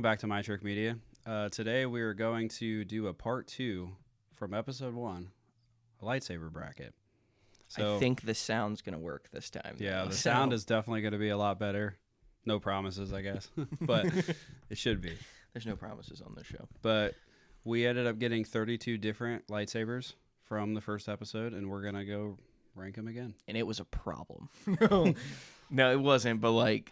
back to My Trick Media. Today we are going to do a part 2 from episode 1, a lightsaber bracket. So, I think the sound's going to work this time. Yeah, though, the sound is definitely going to be a lot better. No promises, I guess, but it should be. There's no promises on this show. But we ended up getting 32 different lightsabers from the first episode, and we're going to go rank them again. And it was a problem. No, it wasn't, but like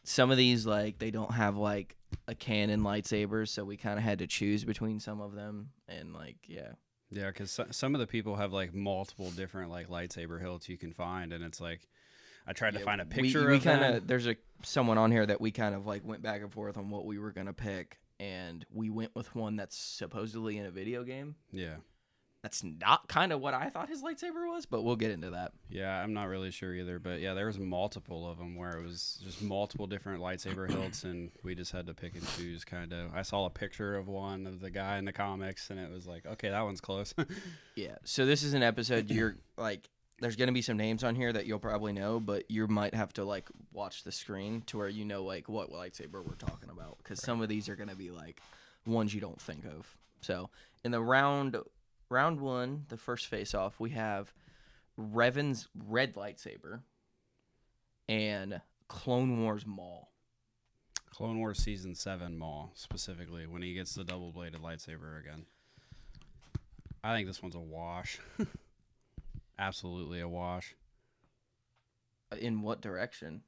some of these, like they don't have like a canon lightsaber, so we kind of had to choose between some of them, and like yeah, because some of the people have like multiple different like lightsaber hilts you can find, and it's like I tried to find a picture of them. There's someone on here that we kind of like went back and forth on what we were gonna pick, and we went with one that's supposedly in a video game. Yeah. That's not kind of what I thought his lightsaber was, but we'll get into that. Yeah, I'm not really sure either, but yeah, there was multiple of them where it was just multiple different lightsaber hilts, and we just had to pick and choose, kind of. I saw a picture of one of the guy in the comics, and it was like, okay, that one's close. Yeah, so this is an episode you're like, there's going to be some names on here that you'll probably know, but you might have to like watch the screen to where you know like what lightsaber we're talking about, because some of these are going to be like ones you don't think of. So in the round one, the first face-off, we have Revan's red lightsaber and Clone Wars Maul. Clone Wars Season 7 Maul, specifically, when he gets the double-bladed lightsaber again. I think this one's a wash. Absolutely a wash. In what direction?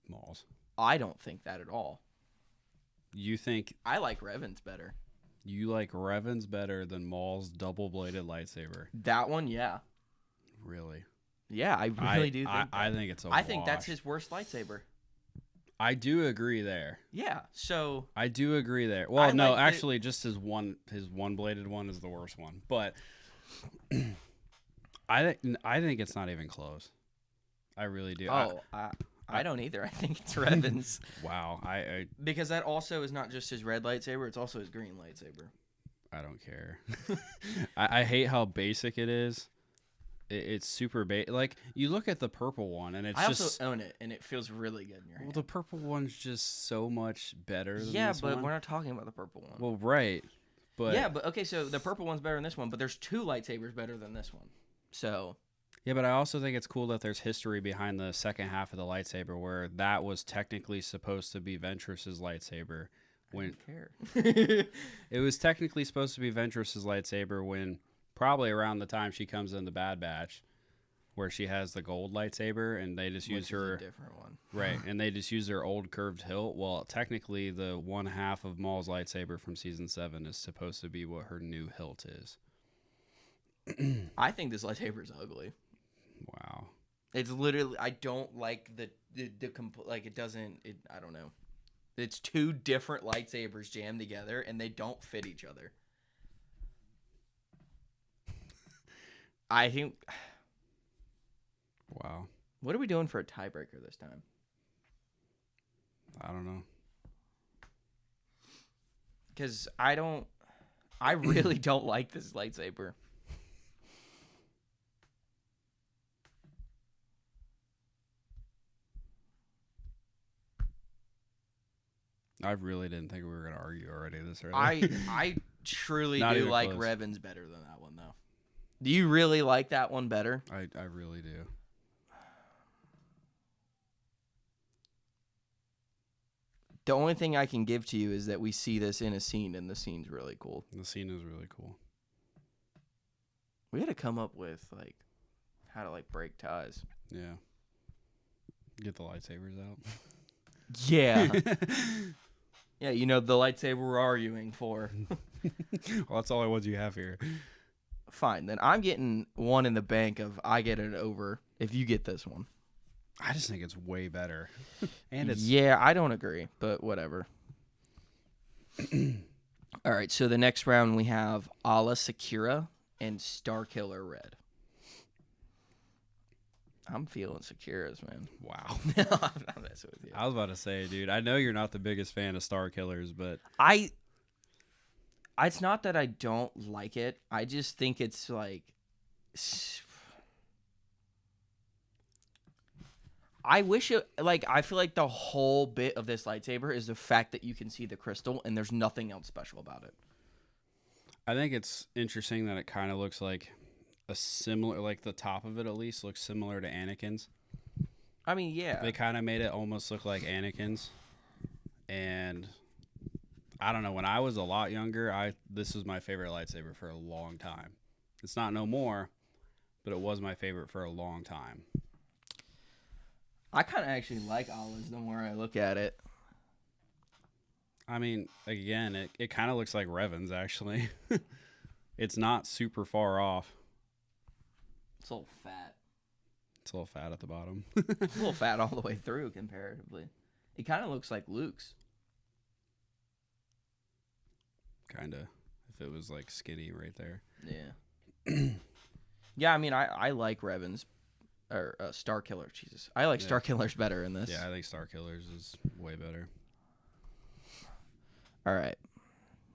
Maul's. I don't think that at all. You think... I like Revan's better. You like Revan's better than Maul's double-bladed lightsaber? That one, yeah. Really? Yeah, I really do think I think it's a wash. I think that's his worst lightsaber. I do agree there. Yeah, so... I do agree there. Well, no, actually, just his one-bladed one is the worst one. But I think it's not even close. I really do. Oh, I don't either. I think it's Revan's. Wow. Because that also is not just his red lightsaber, it's also his green lightsaber. I don't care. I hate how basic it is. It's super basic. Like, you look at the purple one, and it's I also own it, and it feels really good in your hand. Well, the purple one's just so much better than yeah, this but one. We're not talking about the purple one. Well, right. But yeah, but okay, so the purple one's better than this one, but there's two lightsabers better than this one. So... Yeah, but I also think it's cool that there's history behind the second half of the lightsaber, where that was technically supposed to be Ventress's lightsaber. I don't care. It was technically supposed to be Ventress's lightsaber when probably around the time she comes in the Bad Batch, where she has the gold lightsaber, and they just use her a different one, right? And they just use their old curved hilt. Well, technically, the one half of Maul's lightsaber from season 7 is supposed to be what her new hilt is. I think this lightsaber is ugly. Wow. It's literally, I don't like like it doesn't, I don't know. It's two different lightsabers jammed together and they don't fit each other. I think. Wow. What are we doing for a tiebreaker this time? I don't know. Because I really don't like this lightsaber. I really didn't think we were going to argue already this early. I truly Not do even like close. Revan's better than that one, though. Do you really like that one better? I really do. The only thing I can give to you is that we see this in a scene, and the scene's really cool. The scene is really cool. We had to come up with, like, how to, like, break ties. Yeah. Get the lightsabers out. Yeah. Yeah, you know, the lightsaber we're arguing for. Well, that's all the ones you have here. Fine, then I'm getting one in the bank of I get it over if you get this one. I just think it's way better. And it's Yeah, I don't agree, but whatever. All right, so the next round we have Ala Sakura and Starkiller Red. I'm feeling Sakura's, man. wow. No, I'm not messing with you. I was about to say, dude, I know you're not the biggest fan of Star Killers, but It's not that I don't like it. I just think it's like I wish it like I feel like the whole bit of this lightsaber is the fact that you can see the crystal and there's nothing else special about it. I think it's interesting that it kind of looks like a similar, like the top of it at least looks similar to Anakin's. I mean, yeah. They kind of made it almost look like Anakin's, and I don't know. When I was a lot younger, this was my favorite lightsaber for a long time. It's not no more, but it was my favorite for a long time. I kind of actually like Allah's the more I look at it. I mean, again, it kind of looks like Revan's, actually. It's not super far off. It's a little fat. It's a little fat at the bottom. It's a little fat all the way through comparatively. It kind of looks like Luke's. Kind of. If it was, like, skinny right there. Yeah. Yeah, I mean, I like Revan's. Or Star Killer, Jesus. I like Star Killer's better in this. Yeah, I think Star Killers is way better. All right.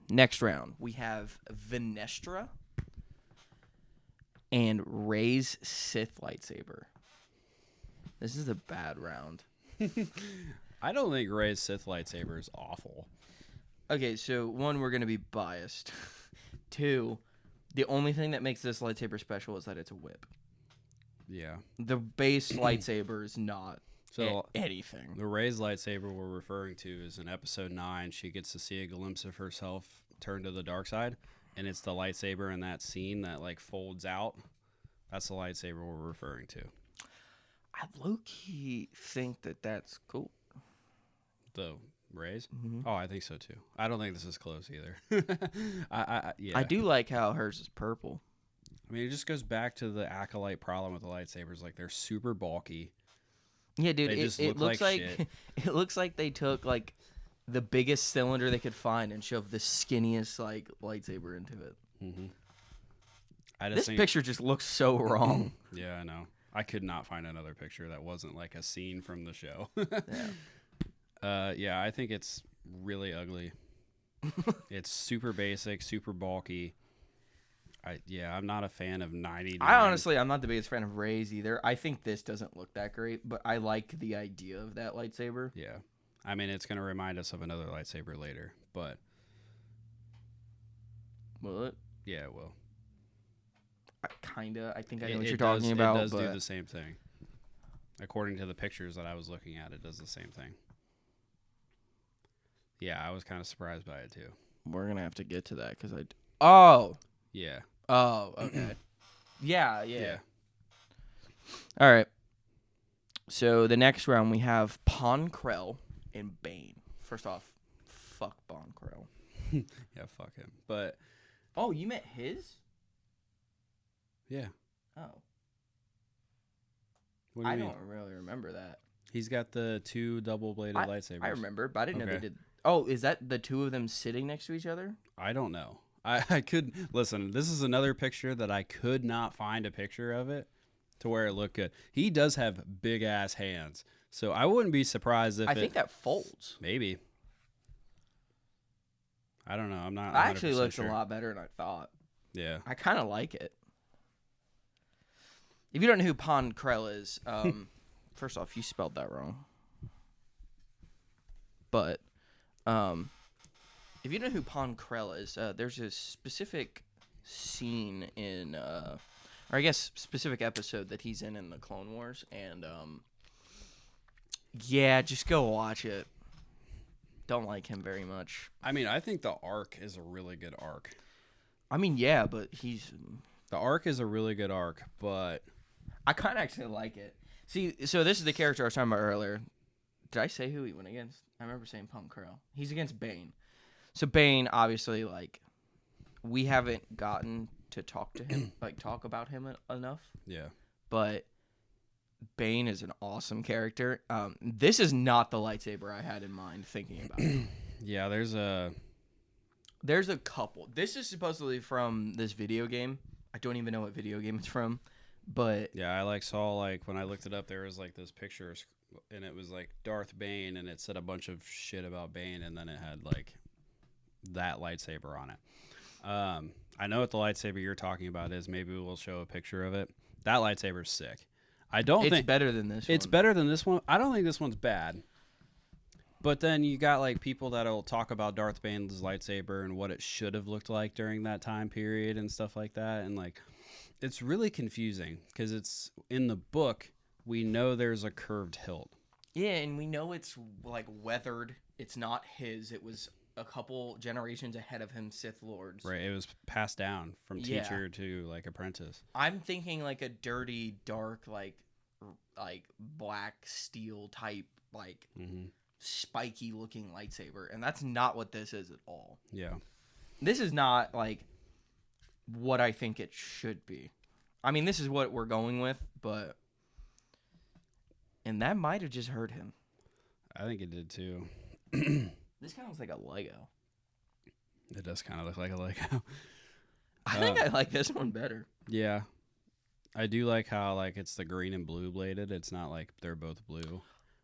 Next round, we have Venestra and Rey's Sith lightsaber. This is a bad round. I don't think Rey's Sith lightsaber is awful. Okay, so one, we're going to be biased. Two, the only thing that makes this lightsaber special is that it's a whip. Yeah. The base lightsaber is not anything. The Rey's lightsaber we're referring to is in episode 9. She gets to see a glimpse of herself turn to the dark side, and it's the lightsaber in that scene that like folds out. That's the lightsaber we're referring to. I low-key think that that's cool. The Rey's? Mm-hmm. Oh, I think so too. I don't think this is close either. Yeah. I do like how hers is purple. I mean, it just goes back to the Acolyte problem with the lightsabers. Like, they're super bulky. Yeah, dude, They it looks like shit. it looks like they took like the biggest cylinder they could find and shoved the skinniest like lightsaber into it. Mm-hmm. This picture just looks so wrong. Yeah, I know. I could not find another picture that wasn't like a scene from the show. Yeah, I think it's really ugly. It's super basic, super bulky. I'm not a fan of 99. I'm not the biggest fan of Rey's either. I think this doesn't look that great, but I like the idea of that lightsaber. Yeah. I mean, it's going to remind us of another lightsaber later, but... Will it? Yeah, it will. Kinda. I think I know what you're talking about. It does do the same thing. According to the pictures that I was looking at, it does the same thing. Yeah, I was kind of surprised by it, too. We're going to have to get to that, because Oh! Yeah. Oh, okay. Yeah. All right. So the next round we have Pon Krell and Bane. First off, fuck Pon Krell. Yeah, fuck him. But oh, you meant his? Yeah. Oh. What do you mean? Don't really remember that. He's got the 2 double-bladed lightsabers. I remember, but I didn't know they did. Oh, is that the 2 of them sitting next to each other? I don't know. I could listen. This is another picture that I could not find a picture of it to where it looked good. He does have big ass hands, so I wouldn't be surprised if I think that folds. Maybe. I don't know. I'm not. It actually looks sure. a lot better than I thought. Yeah. I kind of like it. If you don't know who Pon Krell is, first off, you spelled that wrong. But, if you don't know who Pon Krell is, there's a specific scene in, or I guess specific episode that he's in the Clone Wars, and yeah, just go watch it. Don't like him very much. I mean, I think the arc is a really good arc. I mean, yeah, but the arc is a really good arc, but I kind of actually like it. See, so this is the character I was talking about earlier. Did I say who he went against? I remember saying Pon Krell. He's against Bane. So Bane, obviously, like, we haven't gotten to talk to him, talk about him enough. Yeah. But Bane is an awesome character. This is not the lightsaber I had in mind thinking about it. Yeah, there's a couple. This is supposedly from this video game. I don't even know what video game it's from, but yeah, I saw when I looked it up, there was this picture, and it was Darth Bane, and it said a bunch of shit about Bane, and then it had that lightsaber on it. I know what the lightsaber you're talking about is. Maybe we'll show a picture of it. That lightsaber's sick. I don't It's think better than this it's one. better than this one. I don't think this one's bad. But then you got like people that'll talk about Darth Vader's lightsaber and what it should have looked like during that time period and stuff like that, and like it's really confusing because it's in the book. We know there's a curved hilt. Yeah, and we know it's like weathered. It's not his. It was a couple generations ahead of him, Sith Lords. Right, it was passed down from teacher to like apprentice. I'm thinking like a dirty, dark, like black steel type, like spiky looking lightsaber, and that's not what this is at all. Yeah, this is not like what I think it should be. I mean, this is what we're going with, but and that might have just hurt him. I think it did too. This kind of looks like a Lego. It does kind of look like a Lego. I think I like this one better. Yeah, I do like how like it's the green and blue bladed. It's not like they're both blue.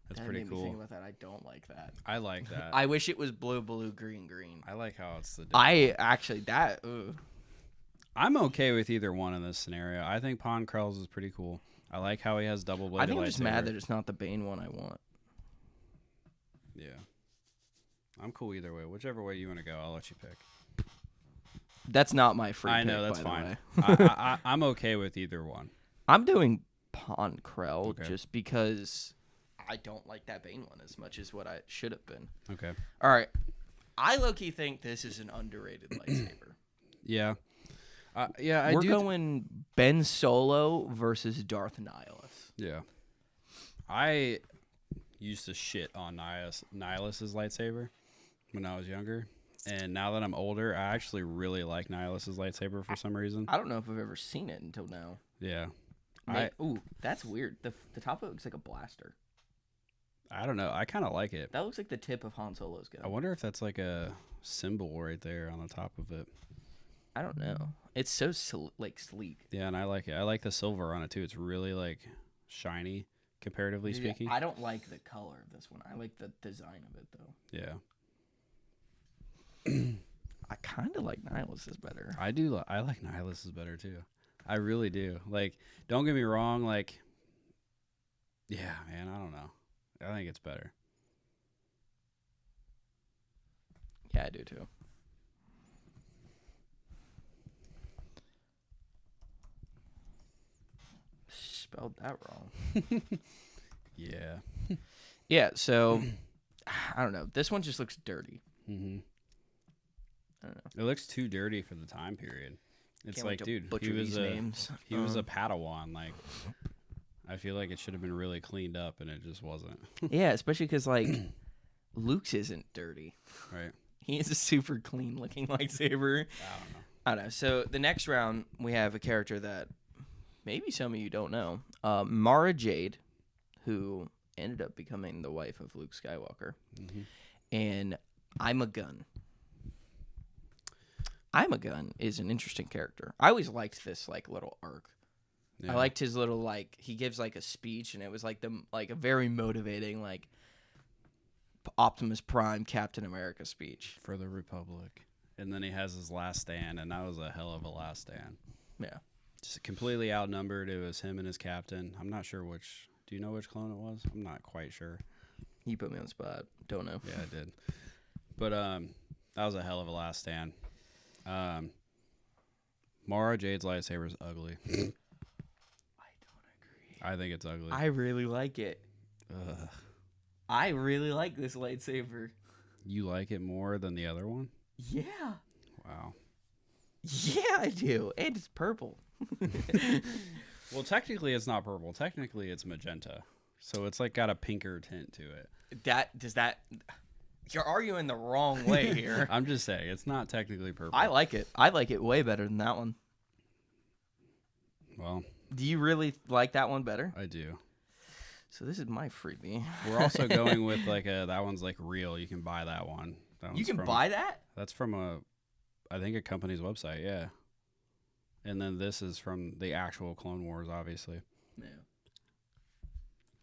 That's pretty made cool. Me think about that. I don't like that. I like that. I wish it was blue, blue, green, green. I like how it's the. I'm okay with either one in this scenario. I think Pon Krell's is pretty cool. I like how he has double bladed. I think I'm lightsaber. just mad that it's not the Bane one I want. Yeah, I'm cool either way. Whichever way you want to go, I'll let you pick. That's not my free. I pick, know that's by fine. I'm okay with either one. I'm doing Pon Krell Okay. just because I don't like that Bane one as much as what I should have been. Okay. All right. I low-key think this is an underrated lightsaber. Yeah. Yeah, We're going Ben Solo versus Darth Nihilus. Yeah. I used to shit on Nihilus's lightsaber when I was younger. And now that I'm older, I actually really like Nihilus's lightsaber for some reason. I don't know if I've ever seen it until now. Yeah. Ooh, that's weird. The top of it looks like a blaster. I don't know. I kind of like it. That looks like the tip of Han Solo's gun. I wonder if that's like a symbol right there on the top of it. I don't know. It's so sleek. Yeah, and I like it. I like the silver on it too. It's really like shiny, comparatively speaking. I don't like the color of this one. I like the design of it though. Yeah. I kind of like Nihilus's better. I do. I like Nihilus's better too. I really do. Like, don't get me wrong. Like, yeah, man. I don't know. I think it's better. Yeah, I do too. Spelled that wrong. Yeah. Yeah. So, I don't know. This one just looks dirty. Mm-hmm. I don't know. It looks too dirty for the time period. It's Can't wait like, to dude, butcher these names. He was a Padawan. Like, I feel like it should have been really cleaned up, and it just wasn't. Yeah, especially because like Luke's isn't dirty. Right. He is a super clean looking lightsaber. I don't know. So the next round we have a character that maybe some of you don't know, Mara Jade, who ended up becoming the wife of Luke Skywalker, and I'm a Gun. I'm a Gun is an interesting character. I always liked this like little arc. Yeah. I liked his little like he gives like a speech, and it was like a very motivating like Optimus Prime Captain America speech for the Republic, and then he has his last stand, and that was a hell of a last stand. Yeah, just completely outnumbered. It was him and his captain. I'm not sure which. Do you know which clone it was? I'm not quite sure. You put me on the spot. Don't know. Yeah, I did. But that was a hell of a last stand. Mara Jade's lightsaber is ugly. I don't agree. I think it's ugly. I really like it. Ugh. I really like this lightsaber. You like it more than the other one? Yeah. Wow. Yeah, I do. And it's purple. Well, technically it's not purple. Technically it's magenta. So it's like got a pinker tint to it. You're arguing the wrong way here. I'm just saying, it's not technically purple. I like it. I like it way better than that one. Well. Do you really like that one better? I do. So this is my freebie. We're also going with like that one's like real. You can buy that one. You can buy that? That's from I think a company's website, yeah. And then this is from the actual Clone Wars, obviously. Yeah.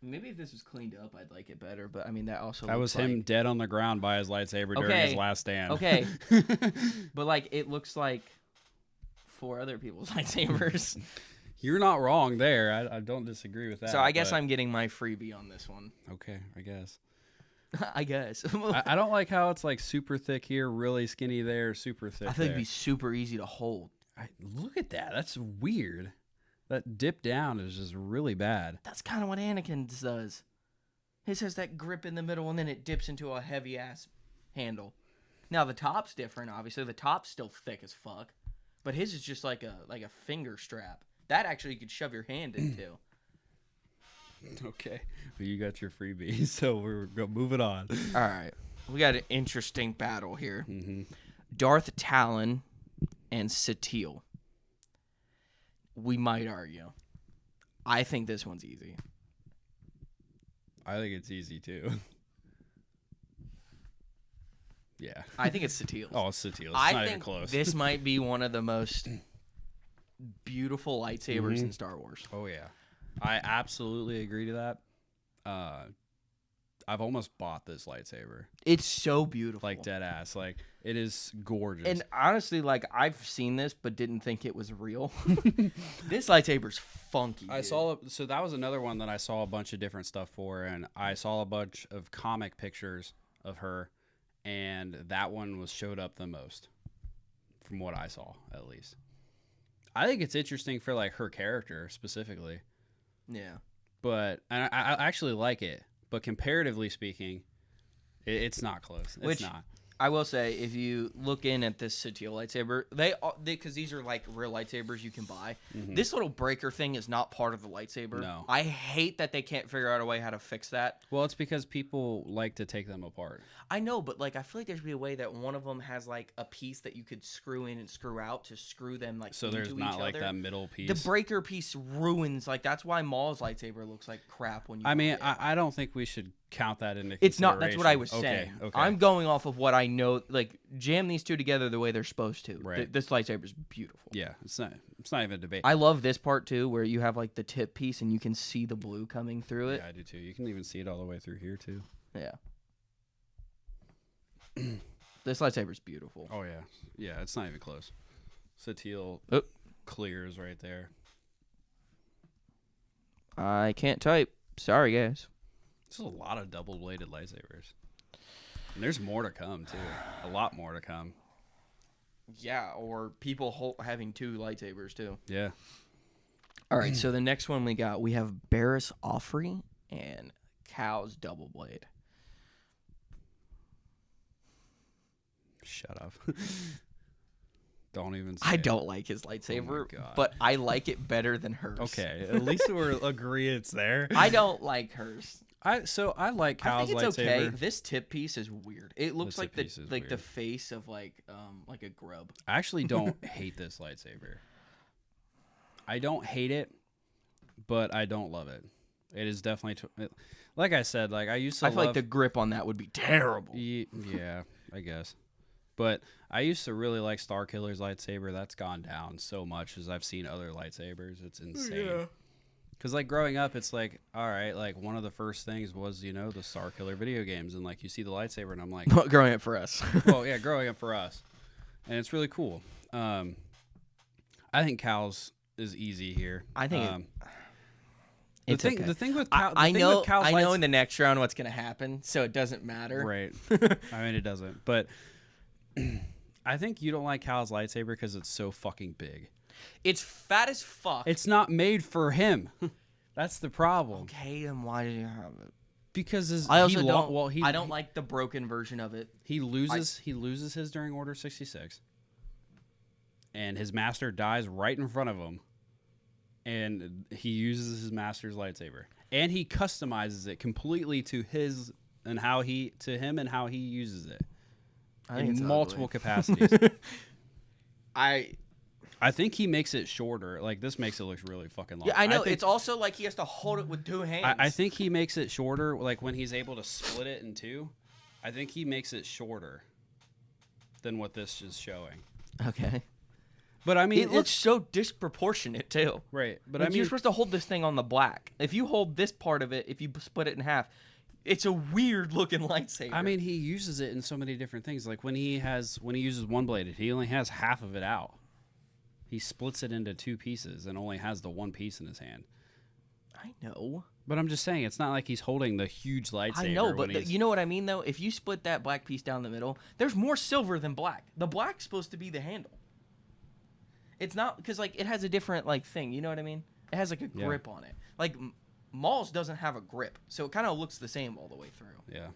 Maybe if this was cleaned up, I'd like it better. But I mean, that also that was him dead on the ground by his lightsaber during his last stand. Okay. But like, it looks like 4 other people's lightsabers. You're not wrong there. I don't disagree with that. So I guess but- I'm getting my freebie on this one. Okay, I guess. I guess. I don't like how it's like super thick here, really skinny there, super thick I think there. it'd be super easy to hold. Look at that. That's weird. That dip down is just really bad. That's kind of what Anakin's does. His has that grip in the middle, and then it dips into a heavy-ass handle. Now, the top's different, obviously. The top's still thick as fuck. But his is just like a finger strap. That actually you could shove your hand into. Okay. Well, you got your freebie, so we're moving on. All right. We got an interesting battle here. Mm-hmm. Darth Talon and Satele. We might argue. I think this one's easy. I think it's easy, too. Yeah. I think it's Satele. Oh, it's Satele. It's I not think even close. this might be one of the most beautiful lightsabers in Star Wars. Oh, yeah. I absolutely agree to that. I've almost bought this lightsaber. It's so beautiful. Like, dead ass. Like, it is gorgeous. And honestly, like, I've seen this but didn't think it was real. This lightsaber's funky. I dude. saw so that was another one that I saw a bunch of different stuff for, and I saw a bunch of comic pictures of her, and that one was showed up the most, from what I saw at least. I think it's interesting for like her character specifically, Yeah. but I actually like it. But comparatively speaking, it's not close. It's not. I will say, if you look in at this Satele lightsaber, because these are like real lightsabers you can buy. Mhm. This little breaker thing is not part of the lightsaber. No. I hate that they can't figure out a way how to fix that. Well, it's because people like to take them apart. I know, but like I feel like there should be a way that one of them has like a piece that you could screw in and screw out to screw them like So into there's not each like other. that middle piece. The breaker piece ruins, like that's why Maul's lightsaber looks like crap when you. I mean, buy it. I don't think we should count that into It's not. That's what I was consideration. saying. Okay. I'm going off of what I know. Like jam these two together the way they're supposed to. Right. This lightsaber's beautiful. Yeah, it's not even a debate. I love this part too, where you have like the tip piece and you can see the blue coming through it. Yeah, I do too. You can even see it all the way through here too. Yeah. This lightsaber's beautiful. Oh yeah, yeah. It's not even close. Satele clears right there. I can't type. Sorry, guys. There's a lot of double-bladed lightsabers. And there's more to come too. A lot more to come. Yeah, or people having two lightsabers too. Yeah. All right, so the next one we have Barriss Offrey and Cal's double blade. Shut up. Don't even say I it. don't like his lightsaber, God. but I like it better than hers. Okay, at least we're agreeing there. I don't like hers. I like I Cal's think it's lightsaber. okay. This tip piece is weird. It looks The like tip piece is the weird. face of like a grub. I actually don't hate this lightsaber. I don't hate it, but I don't love it. It is definitely like I said. Like I used to. I feel like the grip on that would be terrible. Yeah, I guess. But I used to really like Starkiller's lightsaber. That's gone down so much as I've seen other lightsabers. It's insane. Yeah. Because, like, growing up, it's like, all right, like, one of the first things was, the Starkiller video games. And, like, you see the lightsaber, and I'm like... Growing up for us. Well, yeah, growing up for us. And it's really cool. I think Cal's is easy here. I think the okay. thing with I know Cal's in the next round what's going to happen, so it doesn't matter. Right. I mean, it doesn't. But I think you don't like Cal's lightsaber because it's so fucking big. It's fat as fuck. It's not made for him. That's the problem. Okay, then why do you have it? Because I also I don't like the broken version of it. He loses his during Order 66. And his master dies right in front of him. And he uses his master's lightsaber. And he customizes it completely to him and how he uses it. In multiple capacities. I think he makes it shorter. Like, this makes it look really fucking long. Yeah, I know. It's also like he has to hold it with two hands. I think he makes it shorter, like, when he's able to split it in two. I think he makes it shorter than what this is showing. Okay. But, I mean... It looks so disproportionate, too. Right. But, Like, I mean... you're supposed to hold this thing on the black. If you hold this part of it, if you split it in half, it's a weird-looking lightsaber. I mean, he uses it in so many different things. Like, when he uses one-bladed, he only has half of it out. He splits it into 2 pieces and only has the 1 piece in his hand. I know. But I'm just saying, it's not like he's holding the huge lightsaber. I know, but you know what I mean, though? If you split that black piece down the middle, there's more silver than black. The black's supposed to be the handle. It's not, because, like, it has a different, like, thing. You know what I mean? It has, like, a grip on it. Like, Maul's doesn't have a grip, so it kind of looks the same all the way through. Yeah.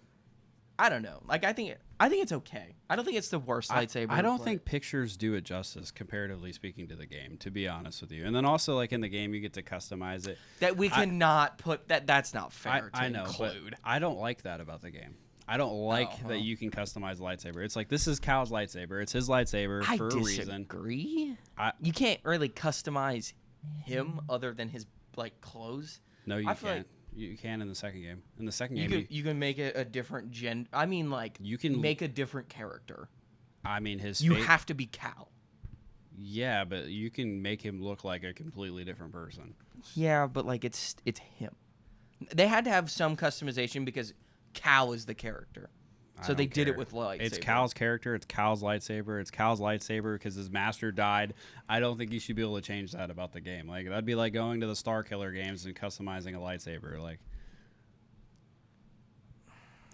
I don't know. Like, I think it's okay. I don't think it's the worst lightsaber. I don't think pictures do it justice, comparatively speaking, to the game, to be honest with you. And then also, like, in the game, you get to customize it. That we cannot put that. That's not fair to I know, include. but I don't like that about the game. I don't like that you can customize the lightsaber. It's like, this is Cal's lightsaber. It's his lightsaber for a reason. I disagree. You can't really customize him other than his, like, clothes. No, you can't. Like you can in the second game. In the second game, you can make it a different gen. I mean, like, you can make a different character. I mean, you have to be Cal. Yeah, but you can make him look like a completely different person. Yeah, but like it's him. They had to have some customization because Cal is the character. So they did it with lightsaber. It's Cal's character. It's Cal's lightsaber. It's Cal's lightsaber because his master died. I don't think you should be able to change that about the game. Like, that'd be like going to the Star Killer games and customizing a lightsaber. Like,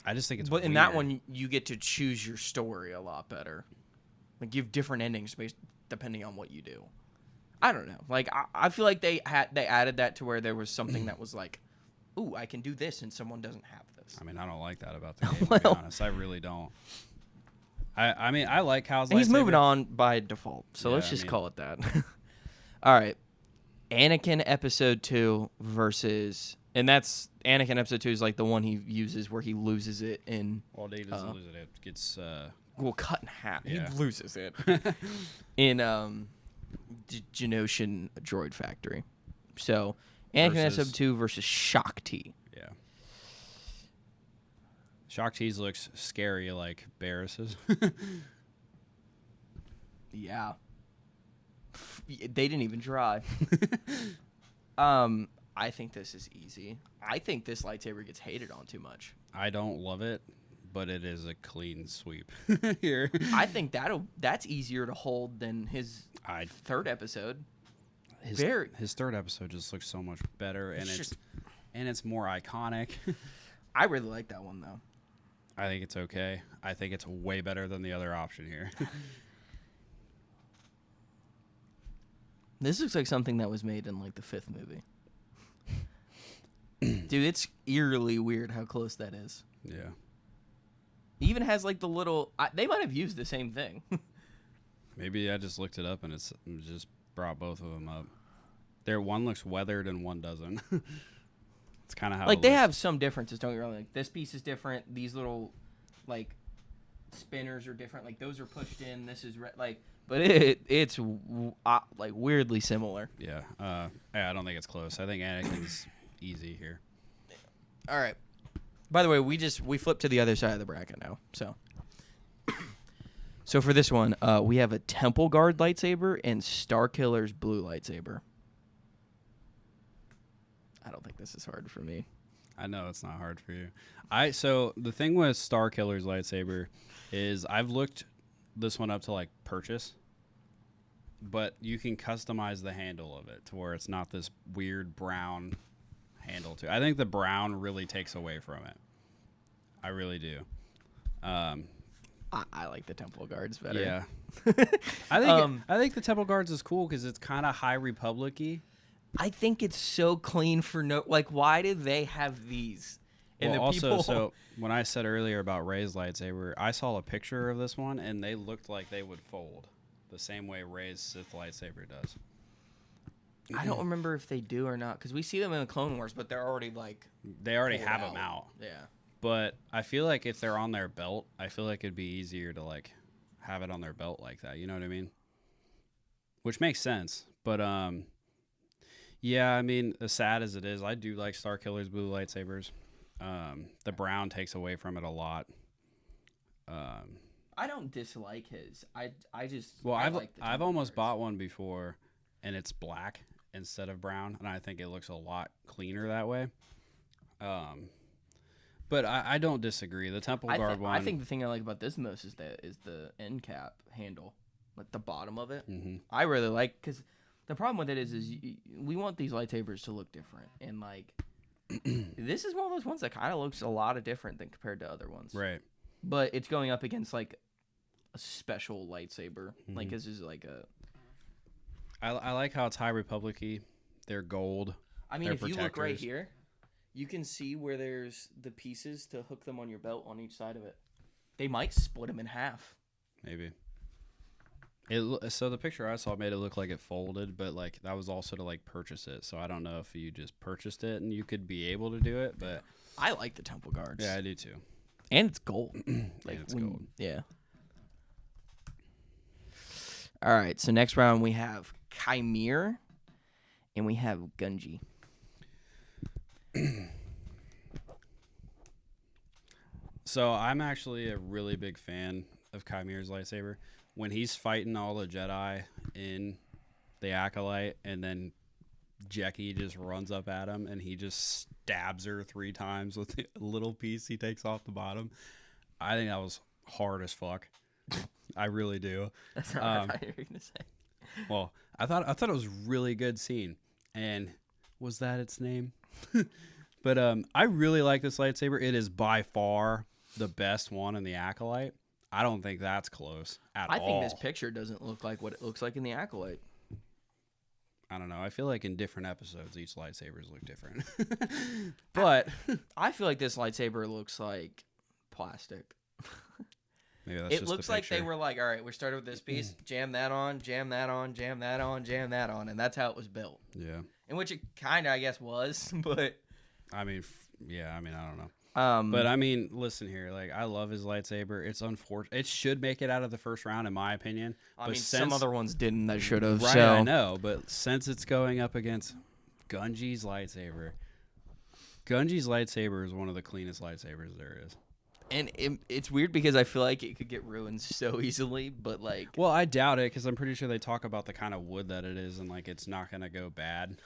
I just think it's. But in that one, you get to choose your story a lot better. Like, you have different endings based depending on what you do. I don't know. Like, I feel like they added that to where there was something that was like, ooh, I can do this, and someone doesn't have this. I mean, I don't like that about the game, to be honest. I really don't. I mean, I like Cal's lightsaber. He's moving on by default, so let's just call it that. All right. Anakin Episode 2 versus... And that's... Anakin Episode 2 is like the one he uses where he loses it in... Well, he doesn't lose it. It gets... Well, cut in half. Yeah. He loses it. In Genoshan Droid Factory. So, Anakin Episode 2 versus Shaak Ti. Yeah. Shaak Ti's looks scary like Barris's. Yeah. They didn't even try. I think this is easy. I think this lightsaber gets hated on too much. I don't love it, but it is a clean sweep here. I think that's easier to hold than his third episode. His third episode just looks so much better, and it's more iconic. I really like that one though. I think it's okay. I think it's way better than the other option here. This looks like something that was made in like the 5th movie. Dude, it's eerily weird how close that is. Yeah. It even has like the little... they might have used the same thing. Maybe I just looked it up and it just brought both of them up. One looks weathered and one doesn't. It's kind of how like they have some differences, don't you? Like this piece is different. These little like spinners are different. Like those are pushed in. This is but it's like weirdly similar. Yeah. I don't think it's close. I think Anakin's easy here. All right. By the way, we flipped to the other side of the bracket now. So for this one, we have a Temple Guard lightsaber and Starkiller's blue lightsaber. I don't think this is hard for me. I know it's not hard for you. So the thing with Starkiller's lightsaber is I've looked this one up to like purchase, but you can customize the handle of it to where it's not this weird brown handle too. I think the brown really takes away from it. I really do. I like the Temple Guards better. Yeah. I think the Temple Guards is cool because it's kind of High Republic-y. I think it's so clean for why do they have these? And so when I said earlier about Rey's lightsaber, I saw a picture of this one and they looked like they would fold the same way Rey's Sith lightsaber does. I don't remember if they do or not because we see them in the Clone Wars, but they're already they already have them out. Yeah. But I feel like if they're on their belt, I feel like it'd be easier to like have it on their belt like that. You know what I mean? Which makes sense. But yeah, I mean, as sad as it is, I do like Starkiller's blue lightsabers. The brown takes away from it a lot. I don't dislike his. I've almost bought one before, and it's black instead of brown, and I think it looks a lot cleaner that way. But I don't disagree. The Temple Guard one. I think the thing I like about this most is the end cap handle. like the bottom of it. Mm-hmm. I really like because the problem with it is we want these lightsabers to look different, and like this is one of those ones that kind of looks a lot of different than compared to other ones. Right. But it's going up against like a special lightsaber. Mm-hmm. Like this is like a. I like how it's High Republic-y. They're gold. I mean, They're if you look right protectors. here, you can see where there's the pieces to hook them on your belt on each side of it. They might split them in half. Maybe. So the picture I saw made it look like it folded, but like that was also to like purchase it. So I don't know if you just purchased it and you could be able to do it, but I like the temple guards. yeah, I do too. And it's gold. Like it's gold. Yeah. All right. So next round we have Chimere, and we have Gunji. So I'm actually a really big fan of Chimere's lightsaber. When he's fighting all the Jedi in the Acolyte, and then Jackie just runs up at him and he just stabs her 3 times with the little piece he takes off the bottom. I think that was hard as fuck. I really do. That's not what I thought you were gonna say. Well, I thought it was a really good scene, and was that its name? But I really like this lightsaber. It is by far the best one in the Acolyte. I don't think that's close at all. I think this picture doesn't look like what it looks like in the Acolyte. I don't know. I feel like in different episodes, each lightsabers look different. But I feel like this lightsaber looks like plastic. maybe that's It just looks the like they picture. were like, all right, we started with this piece, jam that on, jam that on, jam that on, jam that on, and that's how it was built. Yeah. In which it kind of, I guess, was, but. I mean, I don't know. But But I mean, listen here. Like, I love his lightsaber. It's unfortunate. It should make it out of the first round, in my opinion. I But mean, since, some other ones didn't that should have. right, So. I know. But since it's going up against Gunji's lightsaber is one of the cleanest lightsabers there is. And it's weird because I feel like it could get ruined so easily, but like. Well, I doubt it because I'm pretty sure they talk about the kind of wood that it is, and like it's not gonna go bad.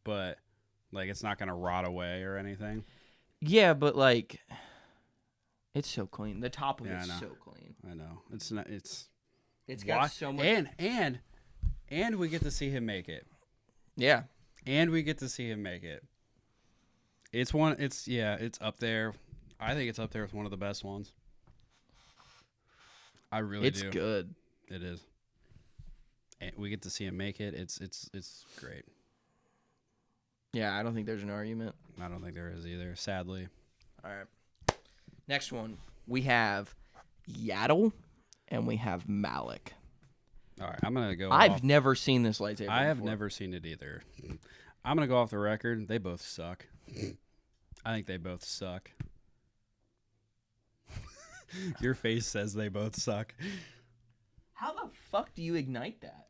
But like it's not gonna rot away or anything. Yeah, but like. It's so clean. The top of Yeah, I it's know. so clean. I know it's not. It's Got so much. and we get to see him make it. Yeah. And we get to see him make it. It's up there. I think it's up there with one of the best ones. I really It's do. good. It is. And we get to see him make it. It's great. Yeah, I don't think there's an argument. I don't think there is either, sadly. All right. Next one. We have Yaddle and we have Malik. All right, I'm gonna go. I've never seen this lightsaber. I have before. never seen it either. I'm gonna go off the record. They both suck. I think they both suck. Your face says they both suck. How the fuck do you ignite that?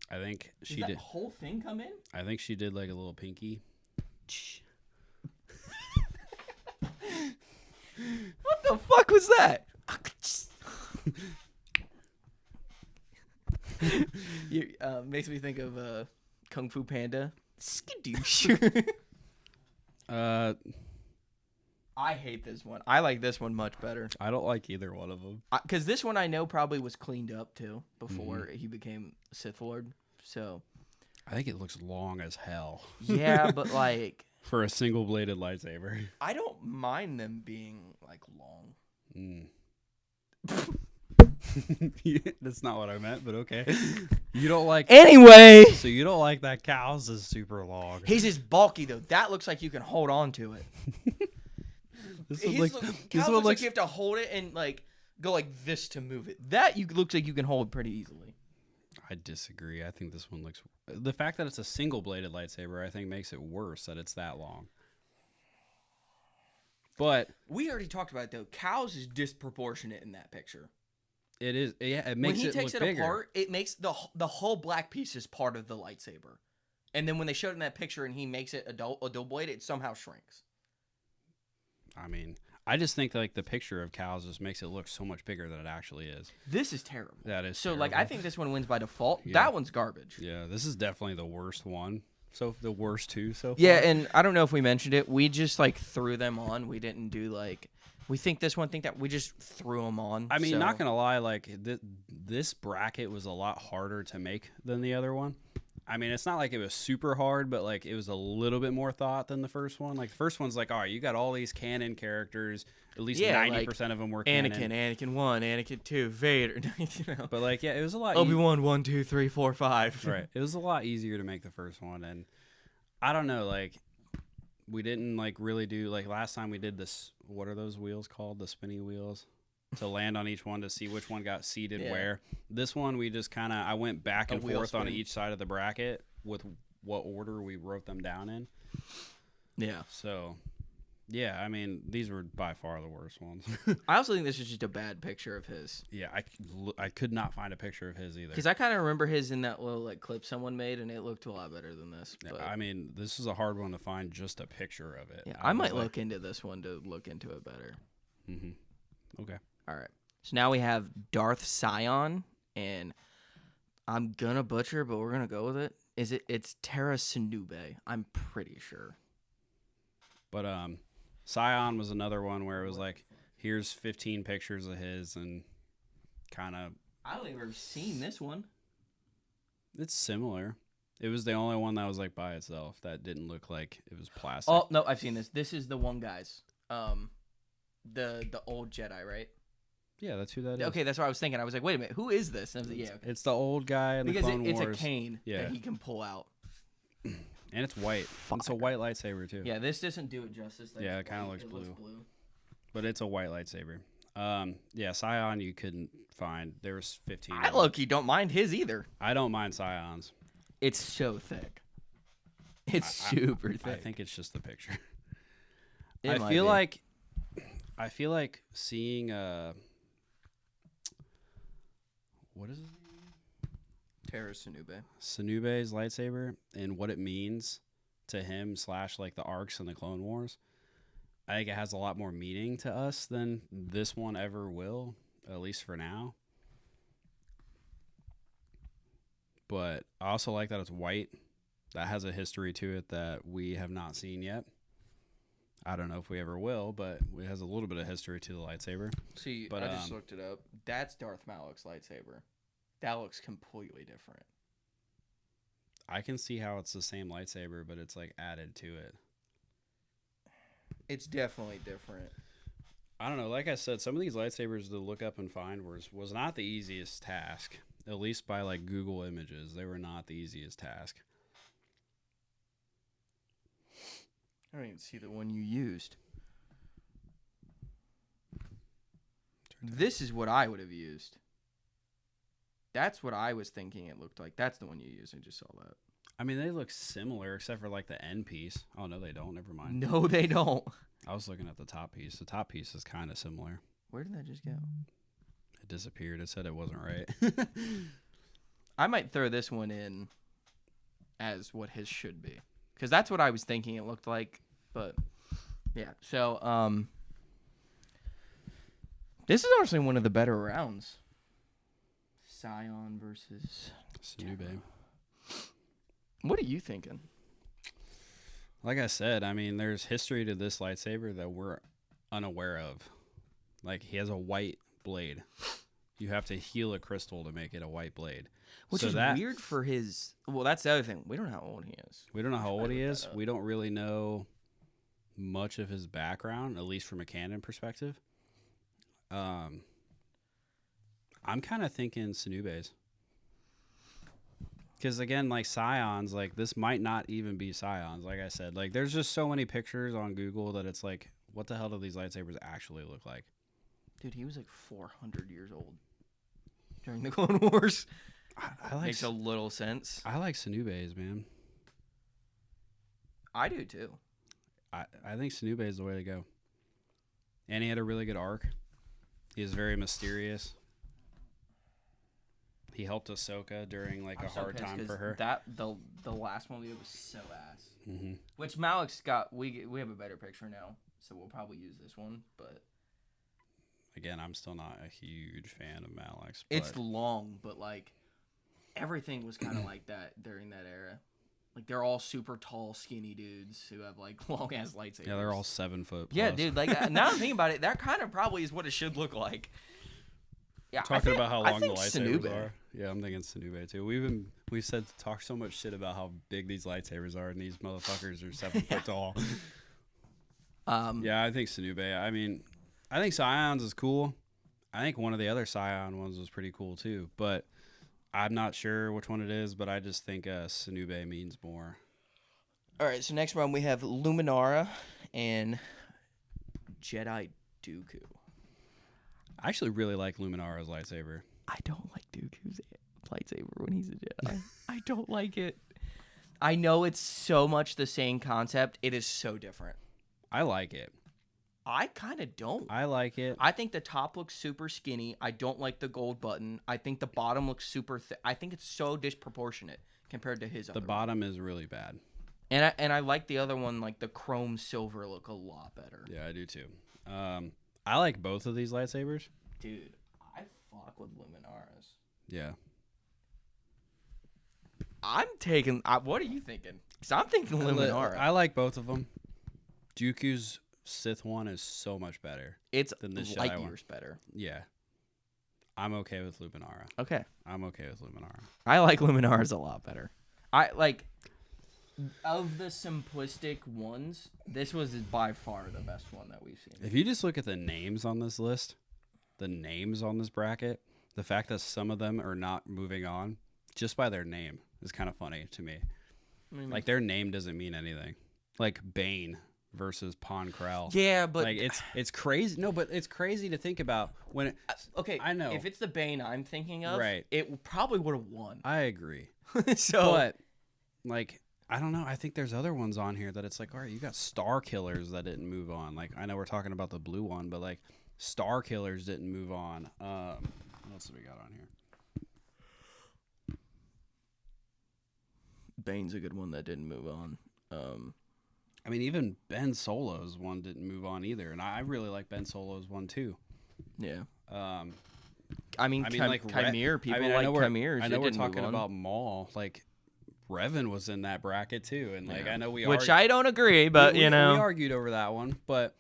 I think Does she that did. whole thing come in? I think she did like a little pinky. What the fuck was that? You, makes me think of Kung Fu Panda. Skadoosh. I hate this one. I like this one much better. I don't like either one of them. Because this one I know probably was cleaned up too before he became Sith Lord. So. I think it looks long as hell. Yeah, but like. For a single bladed lightsaber. I don't mind them being like long. That's not what I meant, but okay. You don't like. Anyway. So you don't like that cow's is super long. His is bulky though. That looks like you can hold on to it. This Cows one looks like looks. you have to hold it and like go like this to move it. That looks like you can hold pretty easily. I disagree. I think this one looks. The fact that it's a single bladed lightsaber, I think, makes it worse that it's that long. But We already talked about it though. Cows is disproportionate in that picture. it is. Yeah, it When makes he it takes look it bigger. apart, it makes the whole black piece is part of the lightsaber. And then when they showed it in that picture and he makes it a dual blade, it somehow shrinks. I mean, I just think like the picture of cows just makes it look so much bigger than it actually is. This is terrible. That is So like I terrible. think this one wins by default. Yeah. That one's garbage. Yeah, this is definitely the worst one. So the worst two so far. Yeah, and I don't know if we mentioned it. We just like threw them on. We We think this one, think that. We just threw them on. I mean, so. not gonna lie, like this bracket was a lot harder to make than the other one. I mean, it's not like it was super hard, but like it was a little bit more thought than the first one. Like the first one's like, all right, you got all these canon characters. At least 90% of them were canon. Anakin 1, Anakin 2, Vader. You know. But like, yeah, it was a lot. Obi-Wan 1, 2, 3, 4, 5. Right. It was a lot easier to make the first one, and I don't know, like we didn't like really do like last time we did this. What are those wheels called? The spinny wheels. To land on each one to see which one got seated where. This one we just kind of I went back and forth on each side of the bracket with what order we wrote them down in. Yeah. So, yeah, I mean these were by far the worst ones. I also think this is just a bad picture of his. Yeah, I could not find a picture of his either. Because I kind of remember his in that little like clip someone made, and it looked a lot better than this. Yeah, But, I mean, this is a hard one to find just a picture of it. yeah, I might look into this one to look into it better. Mm-hmm. Okay. All right. So now we have Darth Sion, and I'm gonna butcher, but we're gonna go with it. It's Terra Sinube. I'm pretty sure. But Sion was another one where it was like, here's 15 pictures of his and kind of. I don't think I've ever seen this one. It's similar. It was the only one that was like by itself that didn't look like it was plastic. Oh no, I've seen this. This is the one, guys. The old Jedi, right? Yeah, that's who that is. Okay, that's what I was thinking. I was like, wait a minute, who is this? And I was like, yeah, okay. It's the old guy in the Clone it's Wars. a cane that he can pull out. And it's white. It's a white lightsaber too. Yeah, this doesn't do it justice. Yeah, it kind of looks blue. But it's a white lightsaber. Yeah, Scion you couldn't find. There was 15. I low-key don't mind his either. I don't mind Scions. It's so thick. It's super thick. I think it's just the picture. I feel like seeing what is it? Terra Sinube. Sinube's lightsaber and what it means to him / like the arcs in the Clone Wars. I think it has a lot more meaning to us than this one ever will, at least for now. But I also like that it's white. That has a history to it that we have not seen yet. I don't know if we ever will, but it has a little bit of history to the lightsaber. See, but, I just looked it up. That's Darth Malak's lightsaber. That looks completely different. I can see how it's the same lightsaber, but it's like added to it. It's definitely different. I don't know. Like I said, some of these lightsabers to look up and find was not the easiest task. At least by like Google Images, they were not the easiest task. I don't even see the one you used. This is what I would have used. That's what I was thinking it looked like. That's the one you used. I just saw that. I mean, they look similar except for like the end piece. Oh, no, they don't. Never mind. No, they don't. I was looking at the top piece. The top piece is kind of similar. Where did that just go? It disappeared. It said it wasn't right. I might throw this one in as what his should be. Because that's what I was thinking it looked like. But, yeah. So, this is honestly one of the better rounds. Sion versus Sinube. What are you thinking? Like I said, I mean, there's history to this lightsaber that we're unaware of. Like, he has a white blade. You have to heal a crystal to make it a white blade. Which is weird for his... Well, that's the other thing. We don't know how old he is. We don't know how old he is. We don't really know much of his background, at least from a canon perspective. I'm kind of thinking Sinube's. Because, again, like, Scions, like, this might not even be Scions, like I said. Like, there's just so many pictures on Google that it's like, what the hell do these lightsabers actually look like? Dude, he was like 400 years old during the Clone Wars. I like Makes a little sense. I like Sinube's, man. I do, too. I think Sinube is the way to go. And he had a really good arc. He is very mysterious. He helped Ahsoka during like a hard time for her. That the last one we did was so ass. Mm-hmm. Which Malik's got. We have a better picture now, so we'll probably use this one. But again, I'm still not a huge fan of Malik's. It's long, but like everything was kind of like that during that era. Like they're all super tall, skinny dudes who have like long ass lightsabers. Yeah, they're all 7 foot. Plus. Yeah, dude. Like now I'm thinking about it, that kind of probably is what it should look like. Yeah, Talking about how long the lightsabers lightsabers are. Yeah, I'm thinking Sanube too. We've talked so much shit about how big these lightsabers are, and these motherfuckers are 7 foot tall. Yeah, I think Sanube. I mean, I think Scions is cool. I think one of the other Scion ones was pretty cool too, but I'm not sure which one it is. But I just think Sanube means more. All right, so next round we have Luminara and Jedi Dooku. I actually really like Luminara's lightsaber. I don't like Dooku's lightsaber when he's a Jedi. I don't like it. I know it's so much the same concept. It is so different. I like it. I kind of don't. I like it. I think the top looks super skinny. I don't like the gold button. I think the bottom looks super thick. I think it's so disproportionate compared to his other The bottom is really bad. And I like the other one, like the chrome silver look a lot better. Yeah, I do too. I like both of these lightsabers. Dude, I fuck with Luminaras. Yeah. I'm taking... what are you thinking? Because I'm thinking Luminara. I like both of them. Dooku's Sith one is so much better. It's than this light Jedi years better. Yeah. I'm okay with Luminara. Okay. I'm okay with Luminara. I like Luminaras a lot better. I like... Of the simplistic ones, this was by far the best one that we've seen. If you just look at the names on this list, the names on this bracket, the fact that some of them are not moving on just by their name is kind of funny to me. Like their name doesn't mean anything. Like Bane versus Pon Krell. Yeah, but like it's crazy. No, but it's crazy to think about when it, okay, I know. If it's the Bane I'm thinking of, right. It probably would have won. I agree. So but like I don't know. I think there's other ones on here that it's like, all right, you got Star Killers that didn't move on. Like I know we're talking about the blue one, but like Star Killers didn't move on. What else do we got on here? Bane's a good one that didn't move on. I mean, even Ben Solo's one didn't move on either, and I really like Ben Solo's one too. Yeah. I mean, like Chimere. People like Chimeres. I know we're talking about Maul. Like Revan was in that bracket too, and like I know which I don't agree, but we you know we argued over that one, but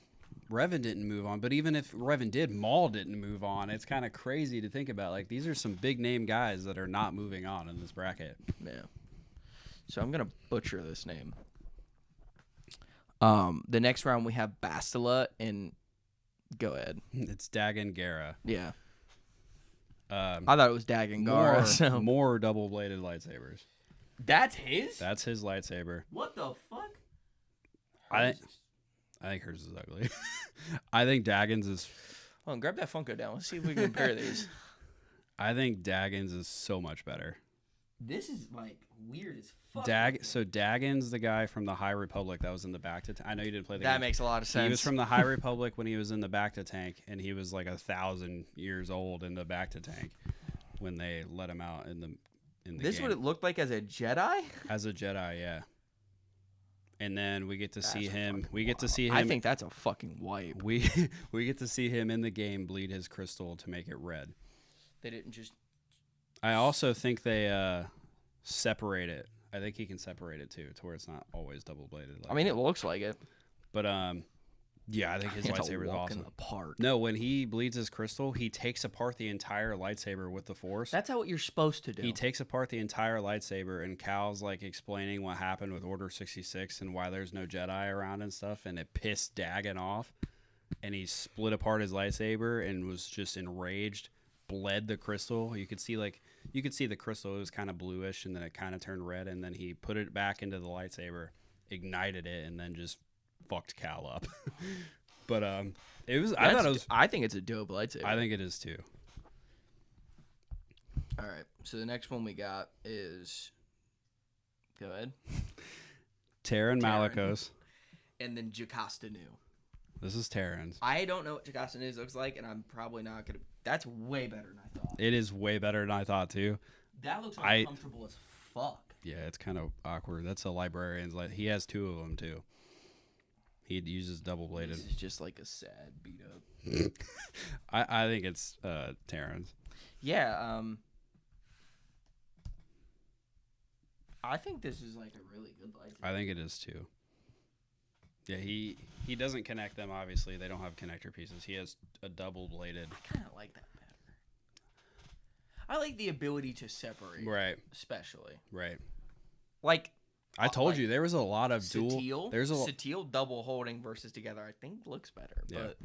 Revan didn't move on. But even if Revan did, Maul didn't move on. It's kind of crazy to think about. Like these are some big name guys that are not moving on in this bracket. Yeah. So I'm gonna butcher this name. The next round we have Bastila and go ahead. It's Dagan Gera. Yeah. I thought it was Dagan Gera. More double-bladed lightsabers. That's his? That's his lightsaber. What the fuck? I think hers is ugly. I think Dagan's is... Hold on, grab that Funko down. Let's see if we can compare these. I think Dagan's is so much better. This is, like, weird as fuck. So Dagan's the guy from the High Republic that was in the Bacta tank. I know you didn't play the game. That makes a lot of sense. He was from the High Republic when he was in the Bacta tank, and he was like 1,000 years old in the Bacta tank when they let him out in the This game. what it looked like as a Jedi? As a Jedi, yeah. And then we get to see him. We get to see him. I think that's a fucking wipe. We get to see him in the game bleed his crystal to make it red. They didn't just... I also think they separate it. I think he can separate it too, to where it's not always double bladed. I mean, it looks like it. But yeah, I think his lightsaber is awesome. In the park. No, when he bleeds his crystal, he takes apart the entire lightsaber with the Force. That's how what you're supposed to do. He takes apart the entire lightsaber, and Cal's like explaining what happened with Order 66 and why there's no Jedi around and stuff, and it pissed Dagan off, and he split apart his lightsaber and was just enraged. Bled the crystal. You could see the crystal. It was kind of bluish, and then it kind of turned red, and then he put it back into the lightsaber, ignited it, and then just fucked Cal up. But it was. I thought it was. I think it's a dope lightsaber. I think it is too. All right. So the next one we got is. Go ahead. Terran Malicos. And then Jocasta Nu. This is Terran's. I don't know what Jocasta Nu looks like, and I'm probably not gonna. That's way better than I thought. It is way better than I thought too. That looks uncomfortable as fuck. Yeah, it's kind of awkward. That's a librarian's light. He has two of them too. He uses double bladed. This is just like a sad beat up. I think it's Terran's. Yeah. I think this is like a really good lightsaber. I think it is too. Yeah, he doesn't connect them. Obviously, they don't have connector pieces. He has a double bladed. I kind of like that better. I like the ability to separate. Right. Especially. Right. Like. I told you there was a lot of Satil, There's a Satil double holding versus together. I think looks better. Yeah. But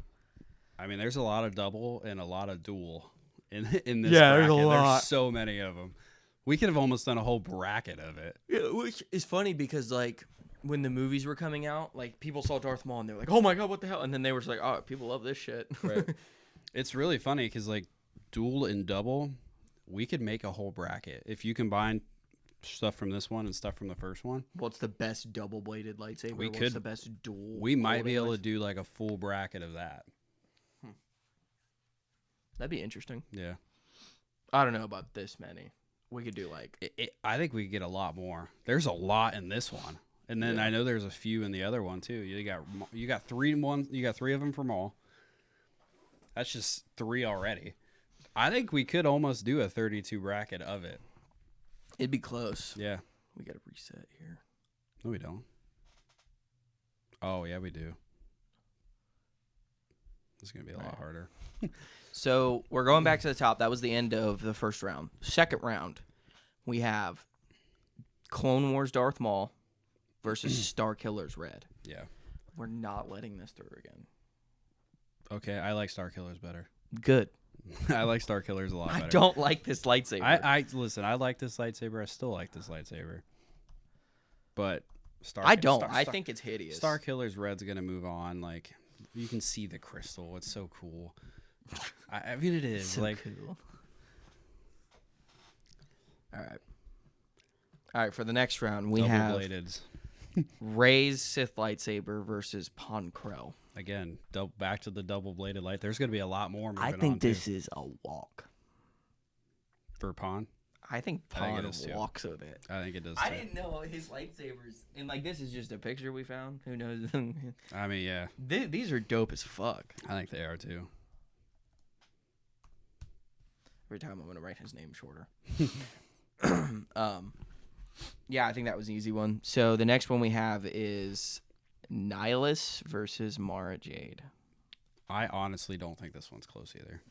I mean, there's a lot of double and a lot of dual in this Yeah, bracket. there's a lot. There's so many of them. We could have almost done a whole bracket of it. yeah, which is funny because like when the movies were coming out, like people saw Darth Maul and they were like, "Oh my god, what the hell?" And then they were just like, "Oh, people love this shit." Right. It's really funny because like dual and double, we could make a whole bracket if you combine stuff from this one and stuff from the first one. What's the best double bladed lightsaber? What's the best dual? We might be able to do like a full bracket of that. That'd be interesting. Yeah. I don't know about this many. We could do like I think we could get a lot more. There's a lot in this one, and then I know there's a few in the other one too. You got three of them for Maul. That's just 3 already. I think we could almost do a 32 bracket of it. it'd be close. Yeah. We gotta reset here. No, we don't. Oh yeah, we do. It's gonna be a lot harder. So we're going back to the top. That was the end of the first round. Second round, we have Clone Wars Darth Maul versus Star Killers Red. Yeah. We're not letting this through again. Okay, I like Star Killers better. Good. I like Star Killers a lot better. I don't like this lightsaber. I listen. I like this lightsaber. I still like this lightsaber. But I don't. I think it's hideous. Star Killers Red's gonna move on. Like you can see the crystal. It's so cool. I mean, it is so like. cool. All right. For the next round, we have Double-bladeds. Rey's Sith lightsaber versus Pon Krell. Again, back to the double-bladed light. There's going to be a lot more moving I on, think this too. is a walk. For Pon? I think I think Pon it is, too. walks with it. I think it does, I too. didn't know his lightsabers. And, like, this is just a picture we found. Who knows? I mean, yeah. These are dope as fuck. I think they are, too. Every time I'm going to write his name shorter. Yeah, I think that was an easy one. So the next one we have is Nihilus versus Mara Jade. I honestly don't think this one's close either.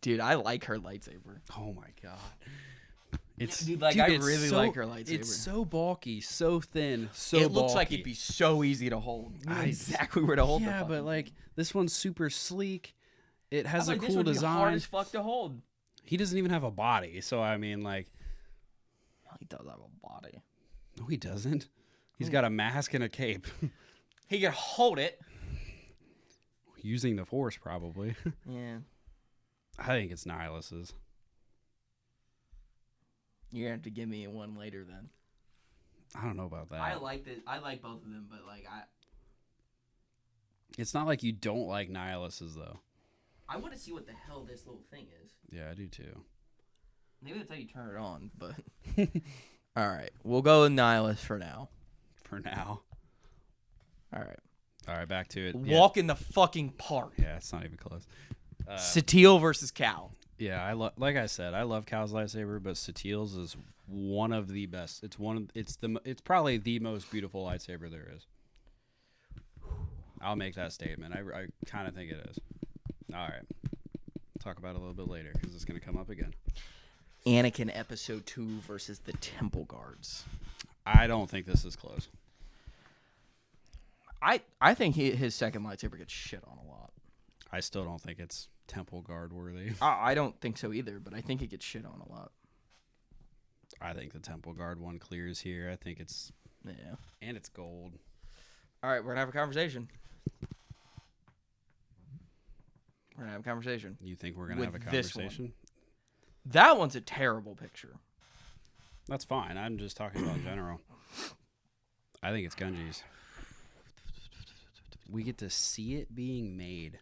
Dude, I like her lightsaber. Oh, my God. I really like her lightsaber. It's so bulky, so thin, so It looks bulky. like it'd be so easy to hold. You know exactly where to hold the Yeah, fucking but, like, this one's super sleek. It has a this cool would be design. hard as fuck to hold. He doesn't even have a body, so, I mean, like... He does have a body. No, he doesn't. He's got a mask and a cape. He can hold it. Using the Force, probably. Yeah. I think it's Nihilus's. You're gonna have to give me one later then. I don't know about that. I like both of them, but like It's not like you don't like Nihilus's, though. I want to see what the hell this little thing is. Yeah, I do, too. Maybe that's how you turn it on, but all right, we'll go with Nihilus for now. For now. All right. All right, back to it. Walk in the fucking park. Yeah, it's not even close. Satil versus Cal. Yeah, like I said, I love Cal's lightsaber, but Satil's is one of the best. It's probably the most beautiful lightsaber there is. I'll make that statement. I kind of think it is. All right. Talk about it a little bit later because it's going to come up again. Anakin Episode 2 versus the Temple Guards. I don't think this is close. I think his second lightsaber gets shit on a lot. I still don't think it's Temple Guard worthy. I don't think so either, but I think it gets shit on a lot. I think the Temple Guard one clears here. I think it's... Yeah. And it's gold. All right, we're going to have a conversation. You think we're going to have a With this one. conversation? That one's a terrible picture. That's fine. I'm just talking about in general. I think it's Gunji's. We get to see it being made.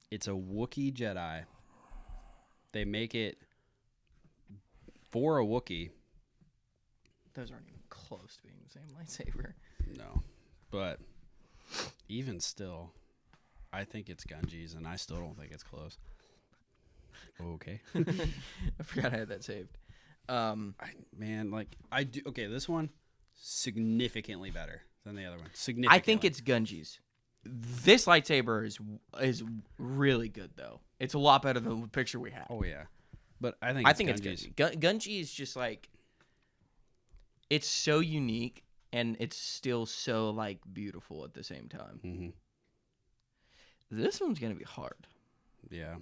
It's a Wookiee Jedi. They make it for a Wookiee. Those aren't even close to being the same lightsaber. No. But even still, I think it's Gunji's, and I still don't think it's close. Okay. I forgot I had that saved. I do. Okay, this one significantly better than the other one. I Significantly. think it's Gunji's. This lightsaber is really good though. It's a lot better than the picture we have. Oh yeah, but I think it's Gunji. Gunji is just like, it's so unique and it's still so like beautiful at the same time. Mm-hmm. This one's gonna be hard. Yeah.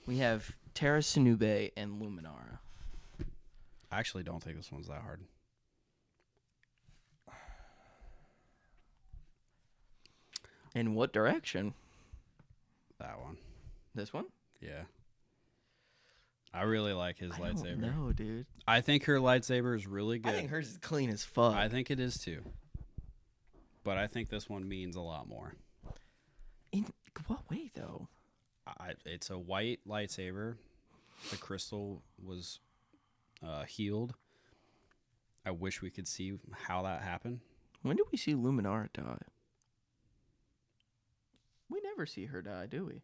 We have Terra Sinube and Luminara. I actually don't think this one's that hard. In what direction? That one. This one? Yeah. I really like his lightsaber. No, dude. I think her lightsaber is really good. I think hers is clean as fuck. I think it is too. But I think this one means a lot more. In what way though? It's a white lightsaber. The crystal was healed. I wish we could see how that happened. When did we see Luminara die? We never see her die, do we?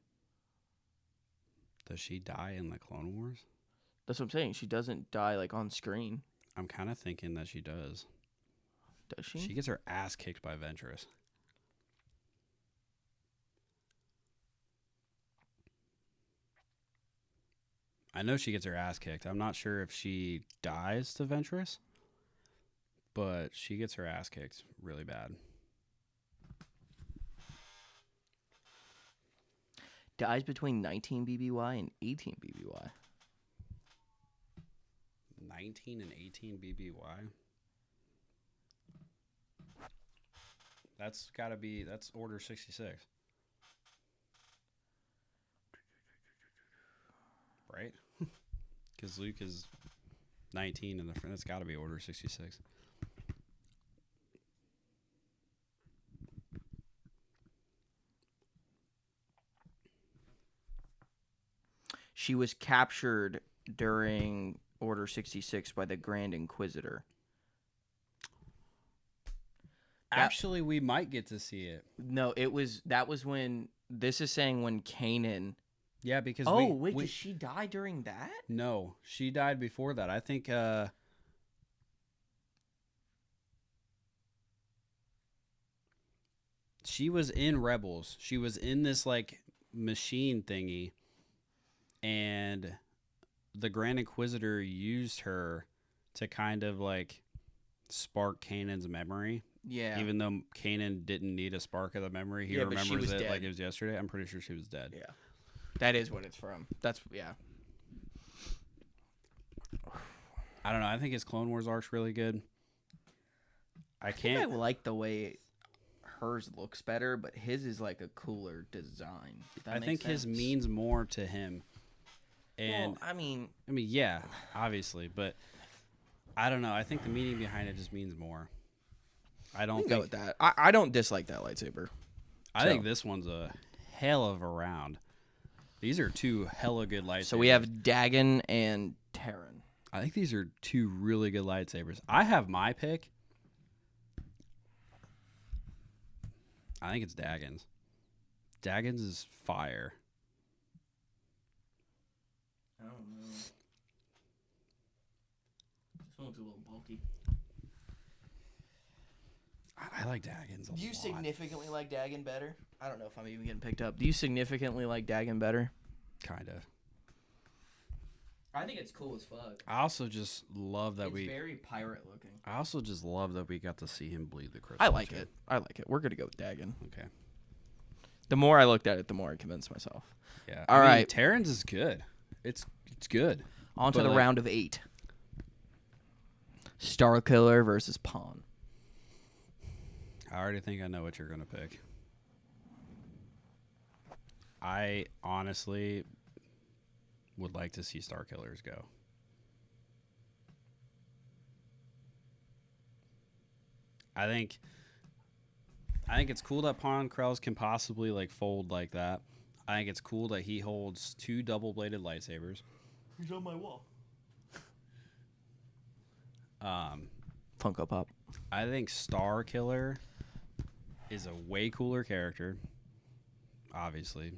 Does she die in the Clone Wars? That's what I'm saying. She doesn't die like on screen. I'm kind of thinking that she does. Does she? She gets her ass kicked by Ventress. I know she gets her ass kicked. I'm not sure if she dies to Ventress, but she gets her ass kicked really bad. Dies between 19 BBY and 18 BBY. 19 and 18 BBY? That's Order 66. Right? Because Luke is 19 and that's got to be Order 66. She was captured during Order 66 by the Grand Inquisitor. Actually, we might get to see it. No, that was when, this is saying when Kanan. Yeah, because did she die during that? No, she died before that. I think she was in Rebels. She was in this like machine thingy, and the Grand Inquisitor used her to kind of like spark Kanan's memory. Yeah. Even though Kanan didn't need a spark of the memory, he remembers it dead. like it was yesterday. I'm pretty sure she was dead. Yeah. That is what it's from. Yeah. I don't know. I think his Clone Wars arc's really good. I think I like the way hers looks better, but his is like a cooler design. I think his means more to him. And I mean, yeah, obviously, but I don't know. I think the meaning behind it just means more. I don't go with that. I don't dislike that lightsaber. I think this one's a hell of a round. These are two hella good lightsabers. So we have Dagon and Terran. I think these are two really good lightsabers. I have my pick. I think it's Dagon's. Dagon's is fire. I don't know. This one's a little bulky. I like Dagon's a lot. Do you significantly like Dagon better? I don't know if I'm even getting picked up. Do you significantly like Dagon better? Kind of. I think it's cool as fuck. I also just love that it's very pirate looking. I also just love that we got to see him bleed the crystal. I like it. We're going to go with Dagon. Okay. The more I looked at it, the more I convinced myself. Yeah. All right. Terran's is good. It's good. On to the round of 8. Starkiller versus Pawn. I already think I know what you're going to pick. I honestly would like to see Starkillers go. I think it's cool that Pawn Krells can possibly like fold like that. I think it's cool that he holds 2 double-bladed lightsabers. He's on my wall. Funko Pop. I think Starkiller is a way cooler character. Obviously.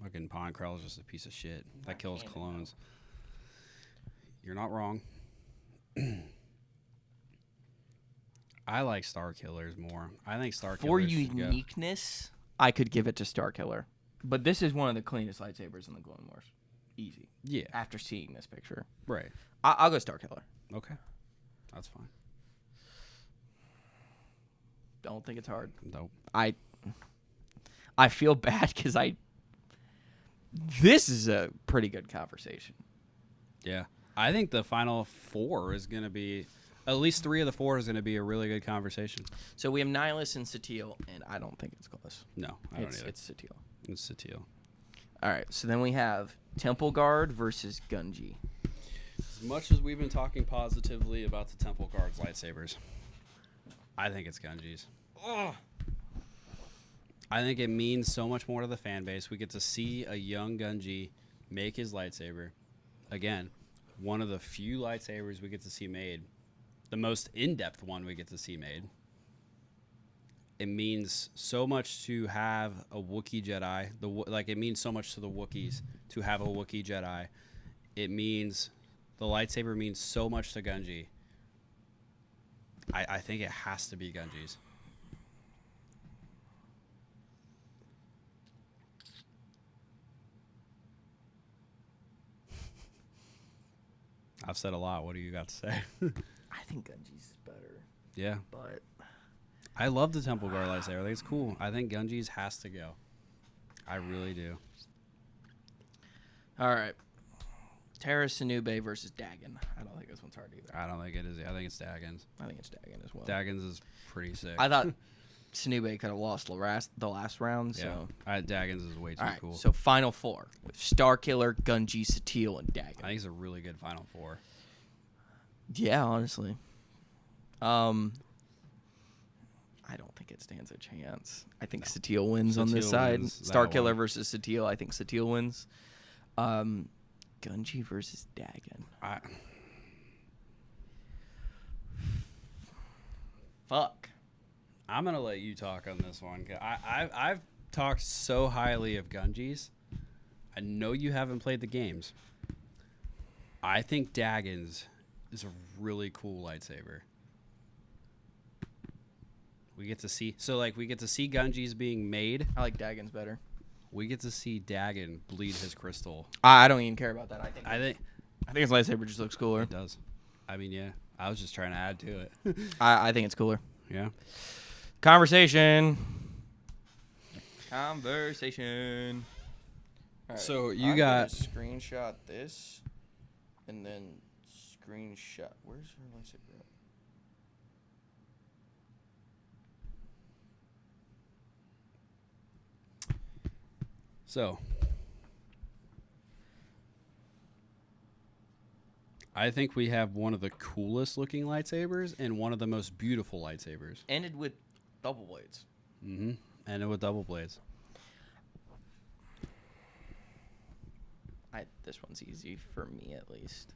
Fucking Pawn Krell is just a piece of shit that kills clones. You're not wrong. I like Star Killers more. I think Star For Killers should go. uniqueness, I could give it to Star Killer. But this is one of the cleanest lightsabers in the Clone Wars. Easy. Yeah. After seeing this picture. Right. I'll go Star Killer. Okay. That's fine. Don't think it's hard. Nope. I feel bad because this is a pretty good conversation. Yeah. I think the final 4 is going to be, at least 3 of the 4 is going to be a really good conversation. So we have Nihilus and Satele, and I don't think it's close. No, I don't either. It's Satele. It's Satele. All right, so then we have Temple Guard versus Gunji. As much as we've been talking positively about the Temple Guard's lightsabers, I think it's Gunji's. Ugh. I think it means so much more to the fan base. We get to see a young Gunji make his lightsaber. Again, one of the few lightsabers we get to see made. The most in-depth one we get to see made. It means so much to have a Wookiee Jedi. It means so much to the Wookiees to have a Wookiee Jedi. It means the lightsaber means so much to Gunji. I think it has to be Gunji's. I've said a lot. What do you got to say? I think Gunji's is better, Yeah. but I love the Temple Guard lightsaber. I think it's cool. I think Gunji's has to go. I really do. all right. Terra Sinube versus Dagon. I don't think this one's hard either. I don't think it is. I think it's Dagon's. I think it's Dagon as well. Dagon's is pretty sick. I thought Sinube could have lost the last round. So. Dagon's is way too All right, cool. so Final Four with Star Killer, Gunji, Satele, and Dagon. I think it's a really good Final 4. Yeah, honestly. I don't think it stands a chance. I think Satele wins on this Satele side. wins that Star Killer one. versus Satele. I think Satele wins. Gunji versus Dagon. Fuck. I'm gonna let you talk on this one. I've talked so highly of Gunji's. I know you haven't played the games. I think Dagon's is a really cool lightsaber. We get to see Gunji's being made. I like Dagon's better. We get to see Dagon bleed his crystal. I don't even care about that. I think his lightsaber just looks cooler. it does. I mean, yeah. I was just trying to add to it. I think it's cooler. Yeah. Conversation. All right, So you I'm got gonna screenshot this, and then screenshot. Where's her lightsaber at? So, I think we have one of the coolest looking lightsabers and one of the most beautiful lightsabers. Ended with double blades. Mm-hmm. And with double blades. This one's easy for me, at least.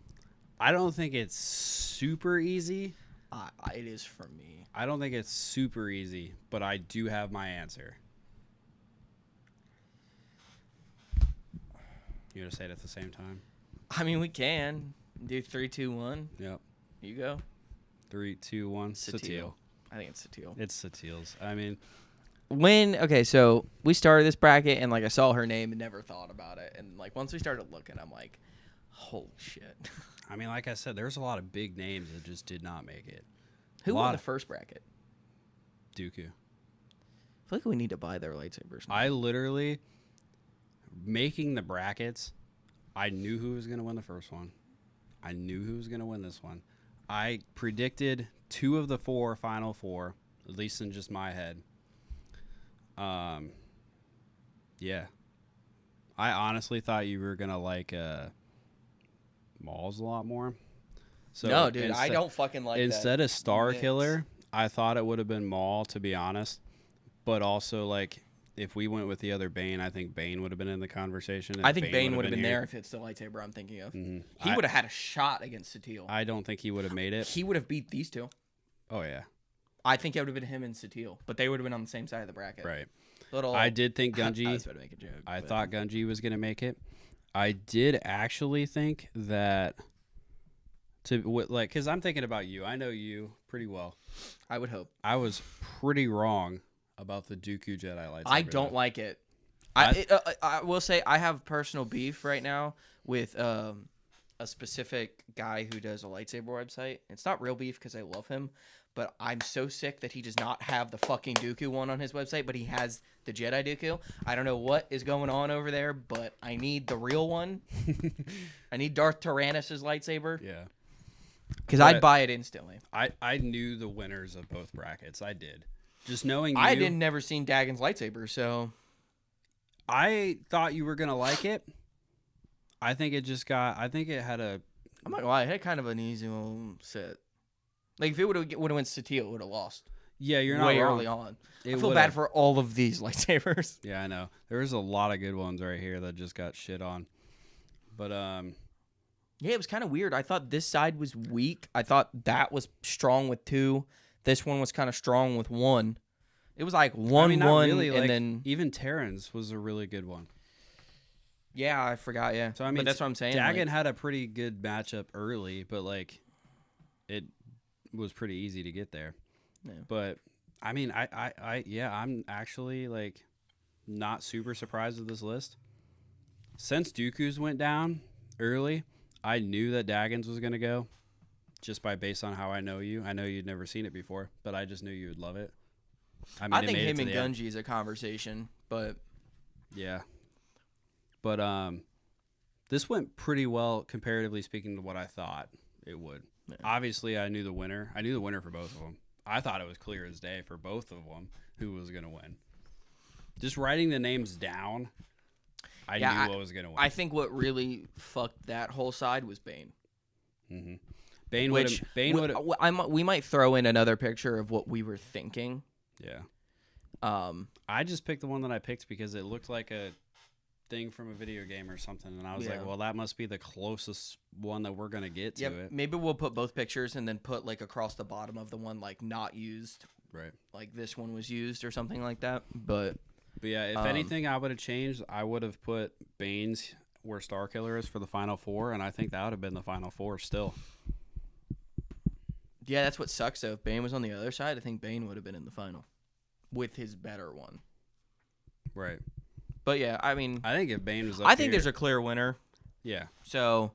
I don't think it's super easy. It is for me. I don't think it's super easy, but I do have my answer. You gonna say it at the same time? I mean, we can do 3, 2, 1. Yep. You go. 3, 2, 1. Satele. I think it's Satele. It's Satele's. I mean, So we started this bracket, and I saw her name and never thought about it, and once we started looking, I'm like, holy shit. I mean, like I said, there's a lot of big names that just did not make it. Who won the first bracket? Dooku. I feel like we need to buy their lightsabers now. I literally, making the brackets, I knew who was going to win the first one. I knew who was going to win this one. I predicted 2 of the 4 Final 4, at least in just my head. Yeah. I honestly thought you were going to like Maul's a lot more. So no, dude, I don't fucking like that. Instead of Star mix. Killer, I thought it would have been Maul, to be honest. But also, if we went with the other Bane, I think Bane would have been in the conversation. I think Bane would have been here. there if it's the lightsaber I'm thinking of. Mm-hmm. He would have had a shot against Satele. I don't think he would have made it. He would have beat these two. Oh, yeah. I think it would have been him and Satele, but they would have been on the same side of the bracket. Right. I did think Gunji. I was about to make a joke. I thought Gunji was going to make it. I did actually think that like, because I'm thinking about you. I know you pretty well. I would hope. I was pretty wrong about the Dooku Jedi lightsaber. I don't like it. I will say I have personal beef right now with a specific guy who does a lightsaber website. It's not real beef because I love him, but I'm so sick that he does not have the fucking Dooku one on his website, but he has the Jedi Dooku. I don't know what is going on over there, but I need the real one. I need Darth Tyrannus' lightsaber. Yeah. Because I'd buy it instantly. I knew the winners of both brackets. I did. Just knowing I didn't never seen Dagon's lightsaber, so I thought you were gonna like it. I think it had a. I'm not gonna lie, it had kind of an easy little set. Like if it would have went Satele, it would have lost. Yeah, you're not way wrong. early on. It I feel bad for all of these lightsabers. Yeah, I know. There's a lot of good ones right here that just got shit on. But yeah, it was kind of weird. I thought this side was weak. I thought that was strong with 2. This one was kind of strong with 1. It was like 1-1, really, and like, then even Terran's was a really good one. yeah, I forgot. Yeah, So I mean, but that's what I'm saying. Dagon had a pretty good matchup early, but like, it was pretty easy to get there. Yeah. But I mean, I'm actually like not super surprised with this list. Since Dooku's went down early, I knew that Dagon's was gonna go, just based on how I know you. I know you'd never seen it before, but I just knew you would love it. I mean, I think him and Gunji is a conversation, but yeah. But this went pretty well comparatively speaking to what I thought it would. Yeah. Obviously, I knew the winner. I knew the winner for both of them. I thought it was clear as day for both of them who was going to win. Just writing the names down, I knew what was going to win. I think what really fucked that whole side was Bane. Mm-hmm. We might throw in another picture of what we were thinking. Yeah. I just picked the one that I picked because it looked like a thing from a video game or something, and I was like, well, that must be the closest one that we're gonna get to it. Maybe we'll put both pictures and then put like across the bottom of the one like not used, right? Like this one was used or something like that. But yeah, if anything, I would have changed. I would have put Bane's where Starkiller is for the final 4, and I think that would have been the final 4 still. Yeah, that's what sucks though. If Bane was on the other side, I think Bane would have been in the final with his better one. Right. But yeah, I mean, I think if Bane was up I think there's a clear winner. Yeah. So,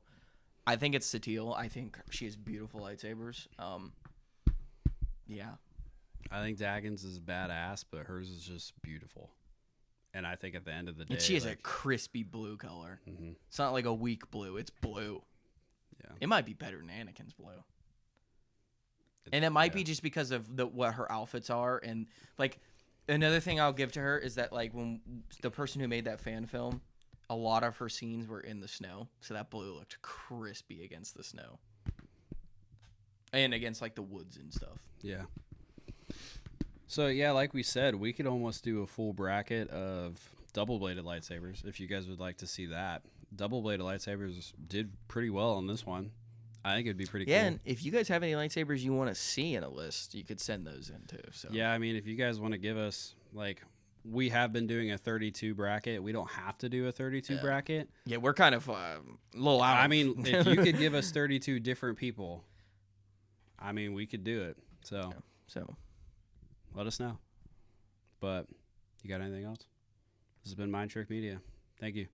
I think it's Satele. I think she has beautiful lightsabers. Yeah. I think Dagon's is badass, but hers is just beautiful. And I think at the end of the day, and she has a crispy blue color. Mm-hmm. It's not like a weak blue. It's blue. Yeah. It might be better than Anakin's blue. And it might be just because of what her outfits are, and like. Another thing I'll give to her is that, like, when the person who made that fan film, a lot of her scenes were in the snow, so that blue looked crispy against the snow. And against, like, the woods and stuff. Yeah. So, yeah, like we said, we could almost do a full bracket of double-bladed lightsabers, if you guys would like to see that. Double-bladed lightsabers did pretty well on this one. I think it'd be pretty cool. Yeah, and if you guys have any lightsabers you want to see in a list, you could send those in too. So yeah, I mean, if you guys want to give us, like, we have been doing a 32 bracket. We don't have to do a 32 bracket. Yeah, we're kind of a little out. I mean, if you could give us 32 different people, I mean, we could do it. So let us know. But you got anything else? This has been Mind Trick Media. Thank you.